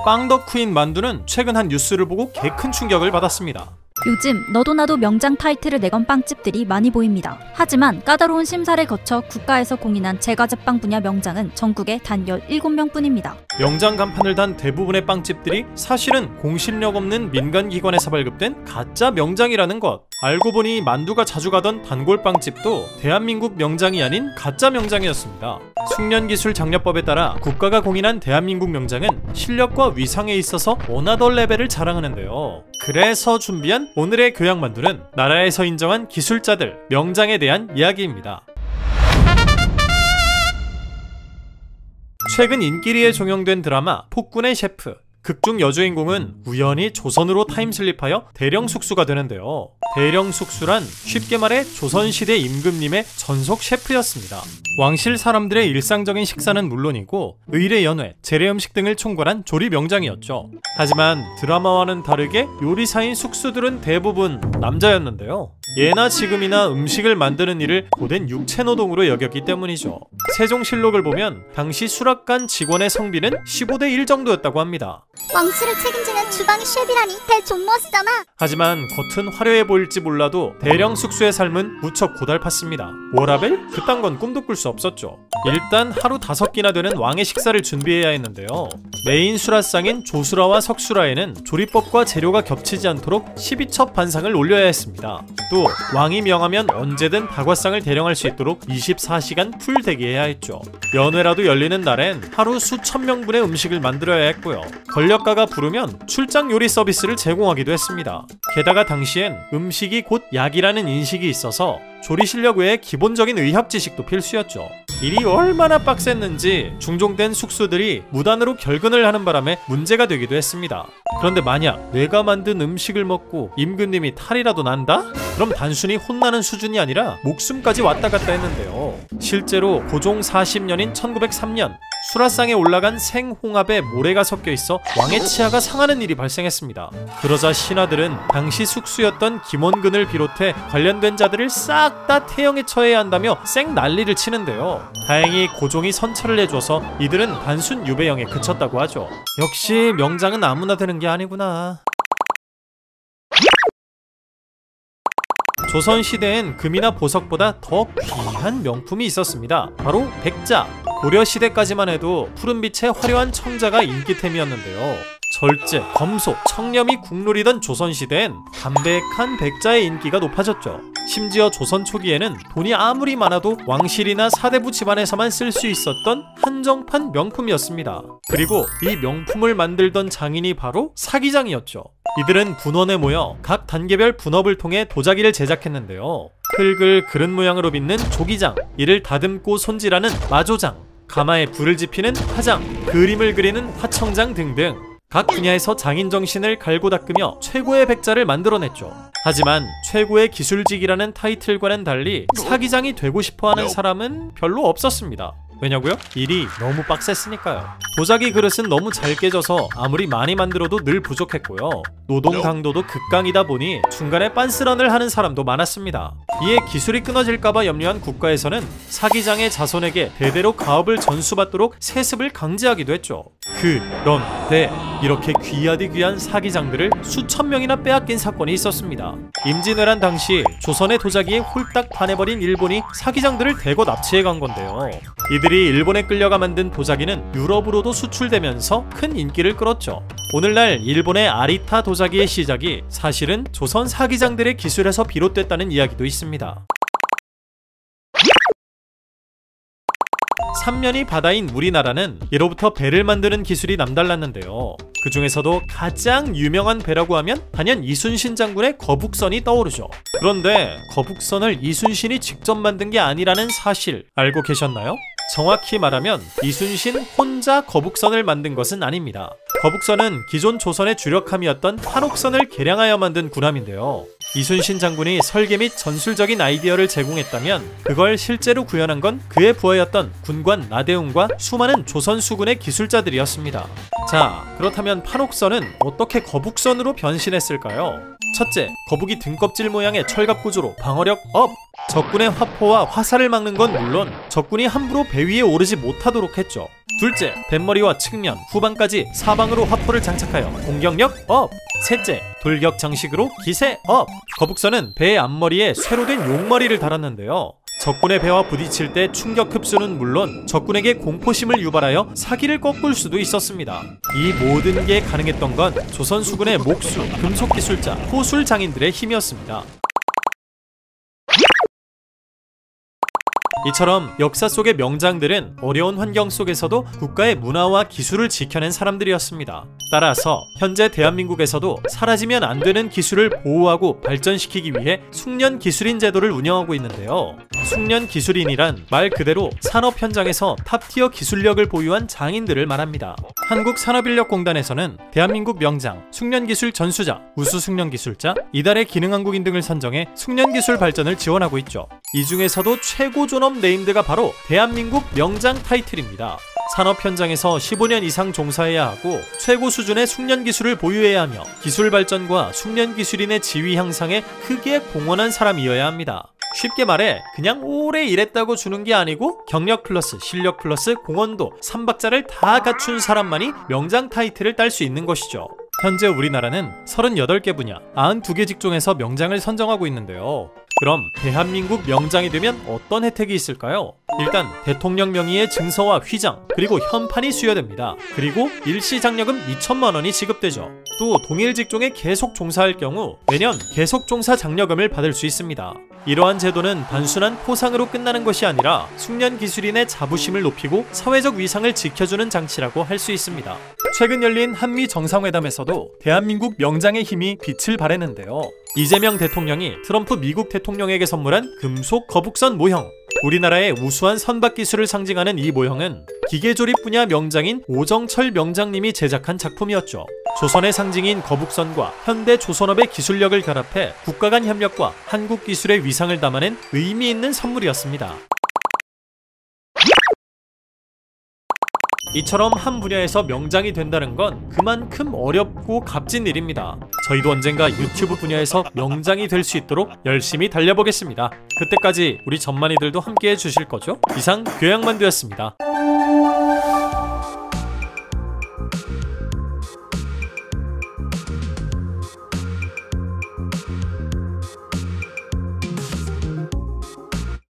빵더크인 만두는 최근 한 뉴스를 보고 개 큰 충격을 받았습니다. 요즘 너도 나도 명장 타이틀을 내건 빵집들이 많이 보입니다. 하지만 까다로운 심사를 거쳐 국가에서 공인한 제과제빵 분야 명장은 전국에 단 17명뿐입니다. 명장 간판을 단 대부분의 빵집들이 사실은 공신력 없는 민간기관에서 발급된 가짜 명장이라는 것. 알고 보니 만두가 자주 가던 단골빵집도 대한민국 명장이 아닌 가짜 명장이었습니다. 숙련기술장려법에 따라 국가가 공인한 대한민국 명장은 실력과 위상에 있어서 어나더 레벨을 자랑하는데요. 그래서 준비한 오늘의 교양만두는 나라에서 인정한 기술자들, 명장에 대한 이야기입니다. 최근 인기리에 종영된 드라마 폭군의 셰프. 극중 여주인공은 우연히 조선으로 타임슬립하여 대령숙수가 되는데요. 대령숙수란 쉽게 말해 조선시대 임금님의 전속 셰프였습니다. 왕실 사람들의 일상적인 식사는 물론이고 의례 연회, 재래 음식 등을 총괄한 조리 명장이었죠. 하지만 드라마와는 다르게 요리사인 숙수들은 대부분 남자였는데요. 예나 지금이나 음식을 만드는 일을 고된 육체노동으로 여겼기 때문이죠. 세종실록을 보면 당시 수락관 직원의 성비는 15대 1 정도였다고 합니다. 왕실을 책임지는 주방의 셰프라니 대존머스잖아. 하지만 겉은 화려해 보일지 몰라도 대령 숙수의 삶은 무척 고달팠습니다. 워라벨? 그딴 건 꿈도 꿀 수 없었죠. 일단 하루 5끼나 되는 왕의 식사를 준비해야 했는데요. 메인 수라상인 조수라와 석수라에는 조리법과 재료가 겹치지 않도록 12첩 반상을 올려야 했습니다. 또 왕이 명하면 언제든 다과상을 대령할 수 있도록 24시간 풀 대기해야 했죠. 연회라도 열리는 날엔 하루 수천 명분의 음식을 만들어야 했고요. 권력가가 부르면 출장 요리 서비스를 제공하기도 했습니다. 게다가 당시엔 음식이 곧 약이라는 인식이 있어서 조리 실력 외에 기본적인 의학 지식도 필수였죠. 일이 얼마나 빡셌는지 중종된 숙수들이 무단으로 결근을 하는 바람에 문제가 되기도 했습니다. 그런데 만약 내가 만든 음식을 먹고 임금님이 탈이라도 난다? 그럼 단순히 혼나는 수준이 아니라 목숨까지 왔다 갔다 했는데요. 실제로 고종 40년인 1903년 수라상에 올라간 생홍합에 모래가 섞여 있어 왕의 치아가 상하는 일이 발생했습니다. 그러자 신하들은 당시 숙수였던 김원근을 비롯해 관련된 자들을 싹 다 태형에 처해야 한다며 쌩 난리를 치는데요. 다행히 고종이 선처를 해줘서 이들은 단순 유배형에 그쳤다고 하죠. 역시 명장은 아무나 되는 게 아니구나. 조선시대엔 금이나 보석보다 더 귀한 명품이 있었습니다. 바로 백자. 고려시대까지만 해도 푸른빛의 화려한 청자가 인기템이었는데요. 절제, 검소, 청렴이 국룰이던 조선시대엔 담백한 백자의 인기가 높아졌죠. 심지어 조선 초기에는 돈이 아무리 많아도 왕실이나 사대부 집안에서만 쓸 수 있었던 한정판 명품이었습니다. 그리고 이 명품을 만들던 장인이 바로 사기장이었죠. 이들은 분원에 모여 각 단계별 분업을 통해 도자기를 제작했는데요. 흙을 그릇 모양으로 빚는 조기장, 이를 다듬고 손질하는 마조장, 가마에 불을 지피는 화장, 그림을 그리는 화청장 등등 각 분야에서 장인 정신을 갈고 닦으며 최고의 백자를 만들어냈죠. 하지만 최고의 기술직이라는 타이틀과는 달리 사기장이 되고 싶어하는 사람은 별로 없었습니다. 왜냐고요? 일이 너무 빡셌으니까요. 도자기 그릇은 너무 잘 깨져서 아무리 많이 만들어도 늘 부족했고요. 노동 강도도 극강이다 보니 중간에 빤스런을 하는 사람도 많았습니다. 이에 기술이 끊어질까봐 염려한 국가에서는 사기장의 자손에게 대대로 가업을 전수받도록 세습을 강제하기도 했죠. 그런데 이렇게 귀하디 귀한 사기장들을 수천 명이나 빼앗긴 사건이 있었습니다. 임진왜란 당시 조선의 도자기에 홀딱 반해버린 일본이 사기장들을 대거 납치해 간 건데요. 이들이 일본에 끌려가 만든 도자기는 유럽으로도 수출되면서 큰 인기를 끌었죠. 오늘날 일본의 아리타 도자기의 시작이 사실은 조선 사기장들의 기술에서 비롯됐다는 이야기도 있습니다. 삼면이 바다인 우리나라는 예로부터 배를 만드는 기술이 남달랐는데요. 그 중에서도 가장 유명한 배라고 하면 단연 이순신 장군의 거북선이 떠오르죠. 그런데 거북선을 이순신이 직접 만든 게 아니라는 사실 알고 계셨나요? 정확히 말하면 이순신 혼자 거북선을 만든 것은 아닙니다. 거북선은 기존 조선의 주력함이었던 판옥선을 개량하여 만든 군함인데요. 이순신 장군이 설계 및 전술적인 아이디어를 제공했다면 그걸 실제로 구현한 건 그의 부하였던 군관 나대웅과 수많은 조선 수군의 기술자들이었습니다. 자, 그렇다면 판옥선은 어떻게 거북선으로 변신했을까요? 첫째, 거북이 등껍질 모양의 철갑 구조로 방어력 업! 적군의 화포와 화살을 막는 건 물론 적군이 함부로 배 위에 오르지 못하도록 했죠. 둘째, 뱃머리와 측면, 후방까지 사방으로 화포를 장착하여 공격력 업! 셋째, 돌격 장식으로 기세 업! 거북선은 배의 앞머리에 쇠로 된 용머리를 달았는데요. 적군의 배와 부딪힐 때 충격 흡수는 물론 적군에게 공포심을 유발하여 사기를 꺾을 수도 있었습니다. 이 모든 게 가능했던 건 조선 수군의 목수, 금속 기술자, 호술 장인들의 힘이었습니다. 이처럼 역사 속의 명장들은 어려운 환경 속에서도 국가의 문화와 기술을 지켜낸 사람들이었습니다. 따라서 현재 대한민국에서도 사라지면 안 되는 기술을 보호하고 발전시키기 위해 숙련기술인 제도를 운영하고 있는데요. 숙련기술인이란 말 그대로 산업 현장에서 탑티어 기술력을 보유한 장인들을 말합니다. 한국산업인력공단에서는 대한민국 명장, 숙련기술 전수자, 우수 숙련기술자, 이달의 기능한국인 등을 선정해 숙련기술 발전을 지원하고 있죠. 이 중에서도 최고 존엄 네임드가 바로 대한민국 명장 타이틀입니다. 산업 현장에서 15년 이상 종사해야 하고 최고 수준의 숙련 기술을 보유해야 하며 기술 발전과 숙련 기술인의 지위 향상에 크게 공헌한 사람이어야 합니다. 쉽게 말해 그냥 오래 일했다고 주는 게 아니고 경력 플러스 실력 플러스 공헌도 3박자를 다 갖춘 사람만이 명장 타이틀을 딸 수 있는 것이죠. 현재 우리나라는 38개 분야, 92개 직종에서 명장을 선정하고 있는데요. 그럼 대한민국 명장이 되면 어떤 혜택이 있을까요? 일단 대통령 명의의 증서와 휘장, 그리고 현판이 수여됩니다. 그리고 일시장려금 2천만 원이 지급되죠. 또 동일 직종에 계속 종사할 경우 매년 계속 종사 장려금을 받을 수 있습니다. 이러한 제도는 단순한 포상으로 끝나는 것이 아니라 숙련기술인의 자부심을 높이고 사회적 위상을 지켜주는 장치라고 할 수 있습니다. 최근 열린 한미 정상회담에서도 대한민국 명장의 힘이 빛을 발했는데요. 이재명 대통령이 트럼프 미국 대통령에게 선물한 금속 거북선 모형. 우리나라의 우수한 선박 기술을 상징하는 이 모형은 기계조립 분야 명장인 오정철 명장님이 제작한 작품이었죠. 조선의 상징인 거북선과 현대 조선업의 기술력을 결합해 국가 간 협력과 한국 기술의 위상을 담아낸 의미 있는 선물이었습니다. 이처럼 한 분야에서 명장이 된다는 건 그만큼 어렵고 값진 일입니다. 저희도 언젠가 유튜브 분야에서 명장이 될 수 있도록 열심히 달려보겠습니다. 그때까지 우리 전만이들도 함께 해주실 거죠? 이상 교양만두였습니다.